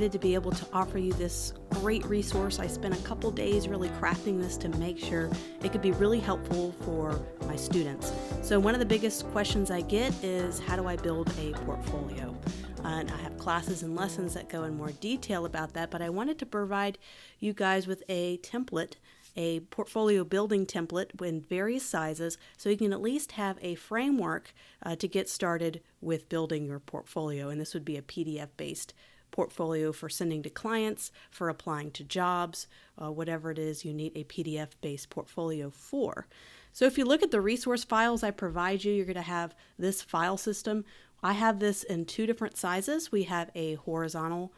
excited to be able to offer you this great resource. I spent a couple days really crafting this to make sure it could be really helpful for my students. So one of the biggest questions I get is, how do I build a portfolio? And I have classes and lessons that go in more detail about that, but I wanted to provide you guys with a template, a portfolio building template in various sizes, so you can at least have a framework to get started with building your portfolio. And this would be a PDF-based portfolio for sending to clients, for applying to jobs, whatever it is you need a PDF-based portfolio for. So if you look at the resource files I provide you, you're going to have this file system. I have this in two different sizes. We have a horizontal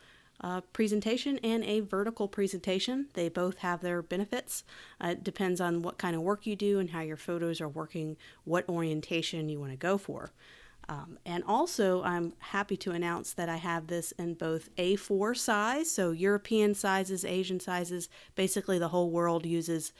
presentation and a vertical presentation. They both have their benefits. It depends on what kind of work you do and how your photos are working, what orientation you want to go for. And also, I'm happy to announce that I have this in both A4 size, so European sizes, Asian sizes, basically the whole world uses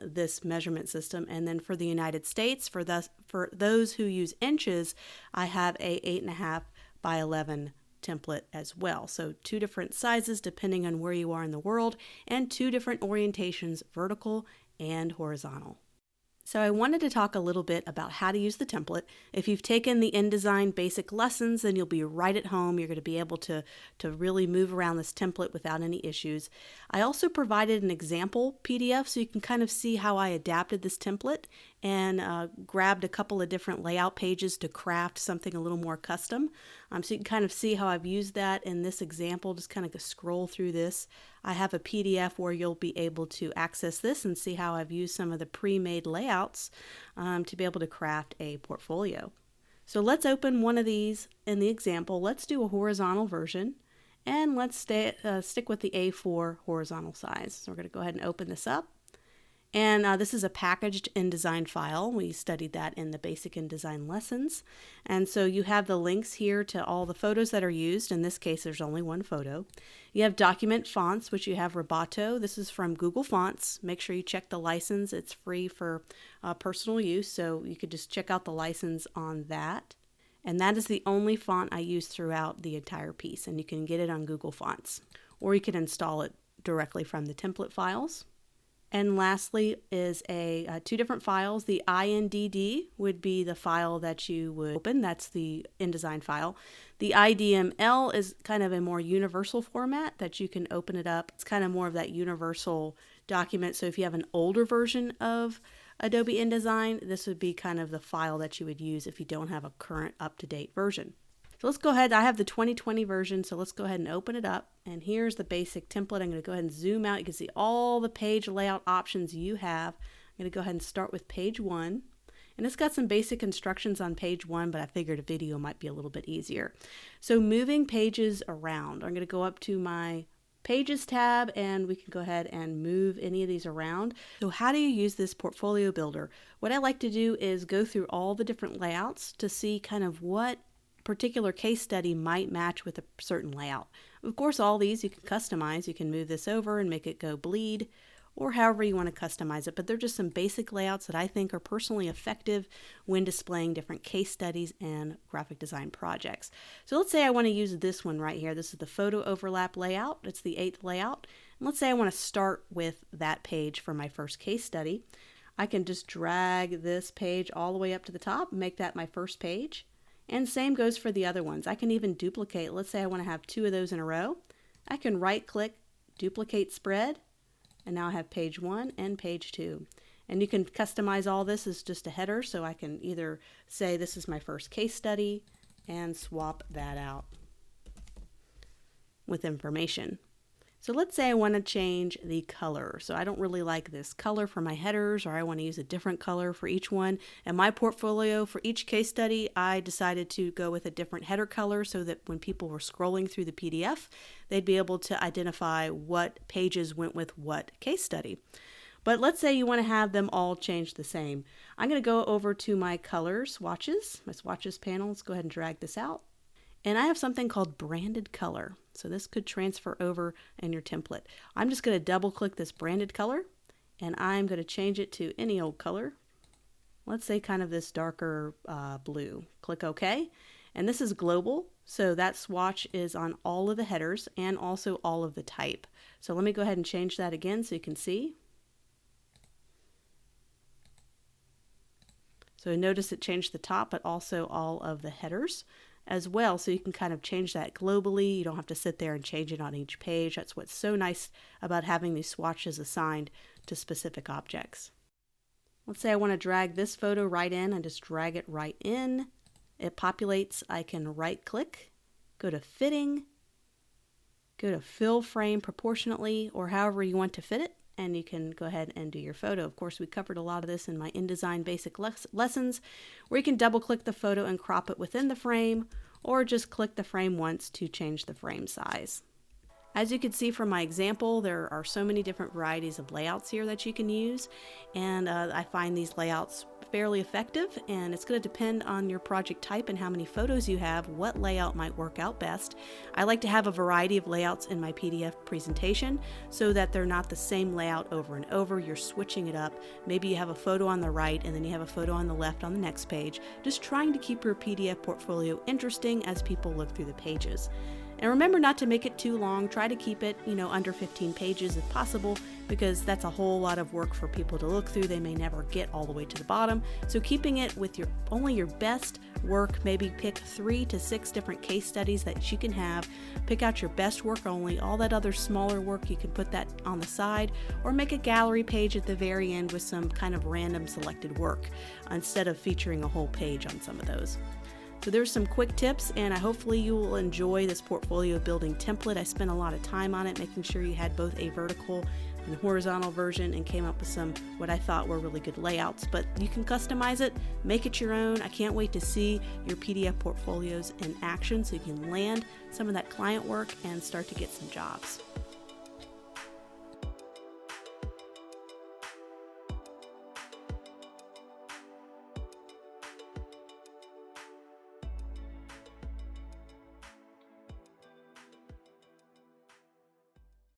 this measurement system. And then for the United States, for those who use inches, I have a 8.5 by 11 template as well. So two different sizes depending on where you are in the world, and two different orientations, vertical and horizontal. So I wanted to talk a little bit about how to use the template. If you've taken the InDesign basic lessons, then you'll be right at home. You're going to be able to really move around this template without any issues. I also provided an example PDF so you can kind of see how I adapted this template and grabbed a couple of different layout pages to craft something a little more custom. So you can kind of see how I've used that in this example. Just kind of scroll through this. I have a PDF where you'll be able to access this and see how I've used some of the pre-made layouts to be able to craft a portfolio. So let's open one of these in the example. Let's do a horizontal version, and let's stick with the A4 horizontal size. So we're going to go ahead and open this up. And this is a packaged InDesign file. We studied that in the basic InDesign lessons. And so you have the links here to all the photos that are used. In this case, there's only one photo. You have document fonts, which you have Roboto. This is from Google Fonts. Make sure you check the license. It's free for personal use, so you could just check out the license on that. And that is the only font I use throughout the entire piece, and you can get it on Google Fonts, or you can install it directly from the template files. And lastly is two different files. The INDD would be the file that you would open. That's the InDesign file. The IDML is kind of a more universal format that you can open it up. It's kind of more of that universal document. So if you have an older version of Adobe InDesign, this would be kind of the file that you would use if you don't have a current up-to-date version. So let's go ahead. I have the 2020 version, so let's go ahead and open it up. And here's the basic template. I'm going to go ahead and zoom out. You can see all the page layout options you have. I'm going to go ahead and start with page 1. And it's got some basic instructions on page 1, but I figured a video might be a little bit easier. So moving pages around. I'm going to go up to my Pages tab, and we can go ahead and move any of these around. So how do you use this portfolio builder? What I like to do is go through all the different layouts to see kind of what particular case study might match with a certain layout. Of course, all these you can customize. You can move this over and make it go bleed, or however you want to customize it, but they're just some basic layouts that I think are personally effective when displaying different case studies and graphic design projects. So let's say I want to use this one right here. This is the photo overlap layout. It's the 8th layout. And let's say I want to start with that page for my first case study. I can just drag this page all the way up to the top and make that my first page. And same goes for the other ones. I can even duplicate. Let's say I want to have 2 of those in a row. I can right click, duplicate spread, and now I have page 1 and page 2. And you can customize all this as just a header, so I can either say this is my first case study and swap that out with information. So let's say I want to change the color. So I don't really like this color for my headers, or I want to use a different color for each one. And my portfolio for each case study, I decided to go with a different header color so that when people were scrolling through the PDF, they'd be able to identify what pages went with what case study. But let's say you want to have them all changed the same. I'm going to go over to my color swatches, my swatches panel. Let's go ahead and drag this out. And I have something called branded color. So this could transfer over in your template. I'm just going to double click this branded color, and I'm going to change it to any old color. Let's say kind of this darker blue. Click OK. And this is global. So that swatch is on all of the headers and also all of the type. So let me go ahead and change that again so you can see. So notice it changed the top, but also all of the headers as well. So you can kind of change that globally. You don't have to sit there and change it on each page. That's what's so nice about having these swatches assigned to specific objects. Let's say I want to drag this photo right in. I just drag it right in. It populates. I can right click, go to fitting, go to fill frame proportionately, or however you want to fit it, and you can go ahead and do your photo. Of course, we covered a lot of this in my InDesign basic lessons, where you can double click the photo and crop it within the frame, or just click the frame once to change the frame size. As you can see from my example, there are so many different varieties of layouts here that you can use, and I find these layouts fairly effective, and it's going to depend on your project type and how many photos you have, what layout might work out best. I like to have a variety of layouts in my PDF presentation so that they're not the same layout over and over. You're switching it up. Maybe you have a photo on the right and then you have a photo on the left on the next page, just trying to keep your PDF portfolio interesting as people look through the pages. And remember not to make it too long. Try to keep it, under 15 pages if possible, because that's a whole lot of work for people to look through. They may never get all the way to the bottom. So keeping it with only your best work, maybe pick 3 to 6 different case studies that you can have. Pick out your best work only. All that other smaller work, you can put that on the side, or make a gallery page at the very end with some kind of random selected work instead of featuring a whole page on some of those. So there's some quick tips, and hopefully you will enjoy this portfolio building template. I spent a lot of time on it, making sure you had both a vertical and horizontal version, and came up with some what I thought were really good layouts. But you can customize it, make it your own. I can't wait to see your PDF portfolios in action so you can land some of that client work and start to get some jobs.